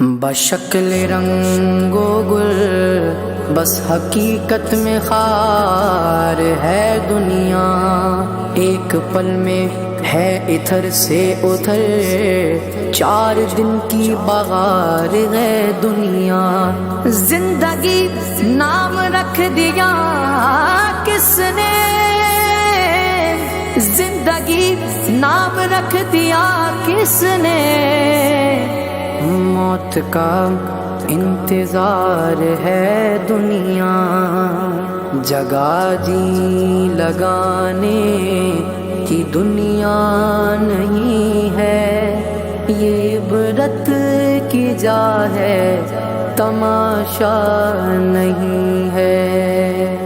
بشکل رنگ و گل بس حقیقت میں خار ہے دنیا، ایک پل میں ہے ادھر سے ادھر، 4 دن کی بہار ہے دنیا۔ زندگی نام رکھ دیا کس نے، زندگی نام رکھ دیا کس نے، موت کا انتظار ہے دنیا۔ جگہ جی لگانے کی دنیا نہیں ہے، یہ عبرت کی جا ہے تماشا نہیں ہے۔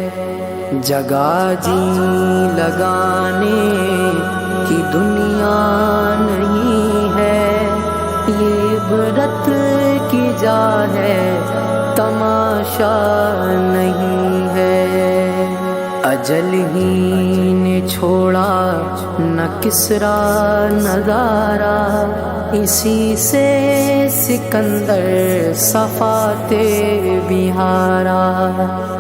جگہ جی لگانے کی دنیا نہیں ہے، یہ عبرت کی جا ہے تماشا نہیں ہے۔ اجل ہی نے چھوڑا نہ کسرا نظارہ، اسی سے سکندر صفاتے بہارا۔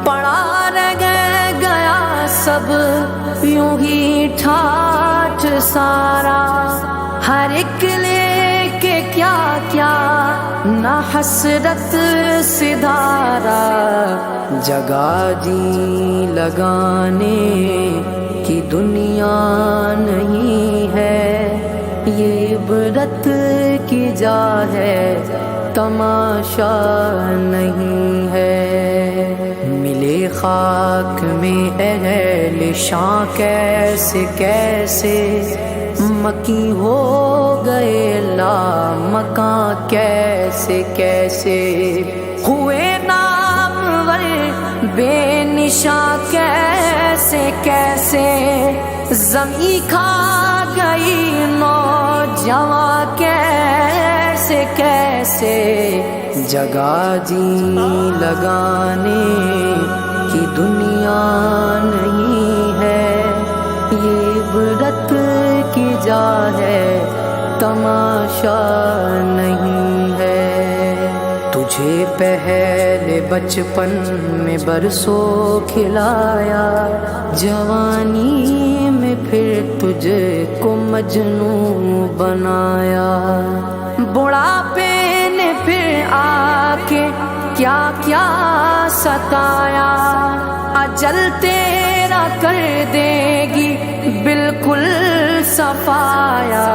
پڑا رہ گیا سب یوں ہی ٹھاٹھ سارا، ہر ایک لے کے کیا کیا نہ حسرت سدھارا۔ جگہ جی لگانے کی دنیا نہیں ہے، یہ عبرت کی جا ہے تماشا نہیں ہے۔ ملے خاک میں اہل شاں کیسے کیسے، مکی ہو گئے لا مکاں کیسے کیسے، ہوئے نامور بے نشاں کیسے کیسے، زمین کھا گئی نوجواں کیسے کیسے۔ جگہ جی لگانے کی دنیا نہیں ہے، یہ عبرت کی جا ہے تماشا نہیں ہے۔ تجھے پہلے بچپن میں برسوں کھلایا، جوانی میں پھر تجھ کو مجنوں بنایا، بڑھاپے نے پھر آ کے کیا کیا ستایا، اجل تیرا کر دے گی بالکل صفایا۔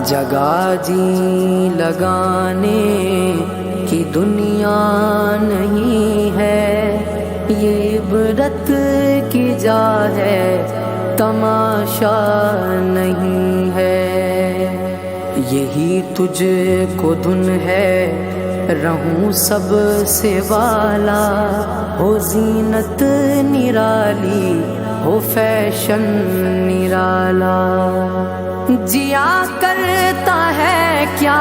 جگہ جی لگانے کی دنیا نہیں ہے، یہ عبرت کی جا ہے تماشا نہیں ہے۔ یہی تجھ کو دھن ہے رہوں سب سے والا، ہو زینت نرالی ہو فیشن نرالا، جیا کرتا ہے کیا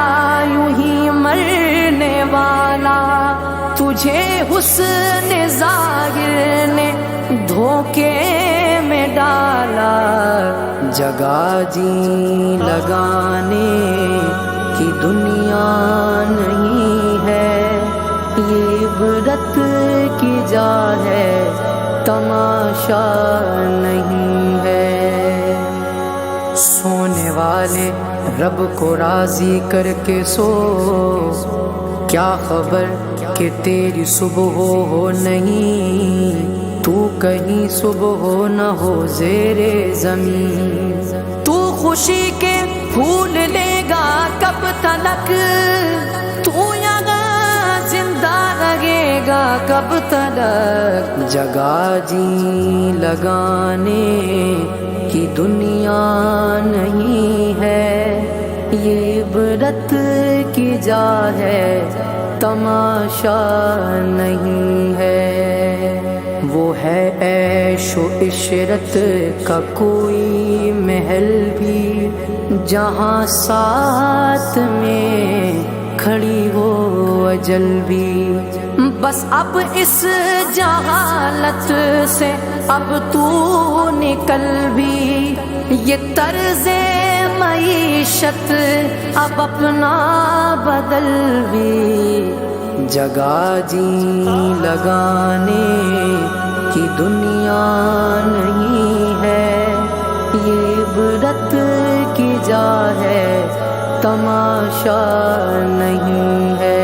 یوں ہی مرنے والا، تجھے حسن ظاہر نے دھوکے میں ڈالا۔ جگہ جی لگانے کی دنیا نہیں ہے، یہ عبرت کی جا ہے تماشا نہیں ہے۔ سونے والے رب کو راضی کر کے سو، کیا خبر کہ تیری صبح ہو نہیں، تو کہیں صبح ہو نہ ہو زیر زمین۔ تو خوشی کے پھول لے گا کب تلک، تو یہاں زندہ رہے گا کب تلک۔ جگہ جی لگانے کی دنیا نہیں ہے، یہ عبرت کی جا ہے تماشا نہیں ہے۔ وہ ہے عیش و عشرت کا کوئی محل بھی، جہاں ساتھ میں کھڑی ہو اجل بھی۔ بس اب اس جہالت سے اب تو نکل بھی، یہ طرز معیشت اب اپنا بدلوی، جگہ جی لگانے کی دنیا نہیں ہے، یہ عبرت کی جا ہے تماشا نہیں ہے۔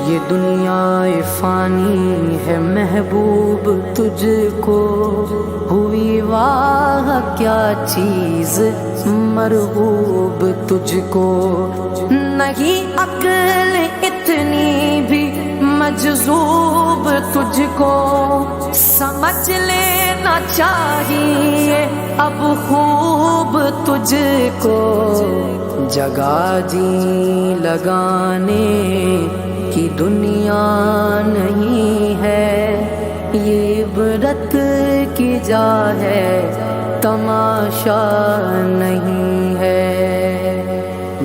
یہ دنیا فانی ہے محبوب تجھ کو، ہوئی واہ کیا چیز مرغوب تجھ کو، نہیں عقل اتنی بھی مجذوب تجھ کو، سمجھ لینا چاہیے اب خوب تجھ کو، جگہ جی لگانے کی دنیا نہیں ہے، یہ عبرت کی جا ہے تماشا نہیں ہے۔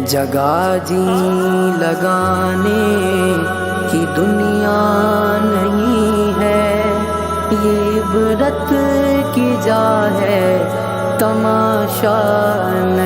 جگہ جی لگانے کی دنیا نہیں ہے، یہ عبرت کی جا ہے تماشا نہیں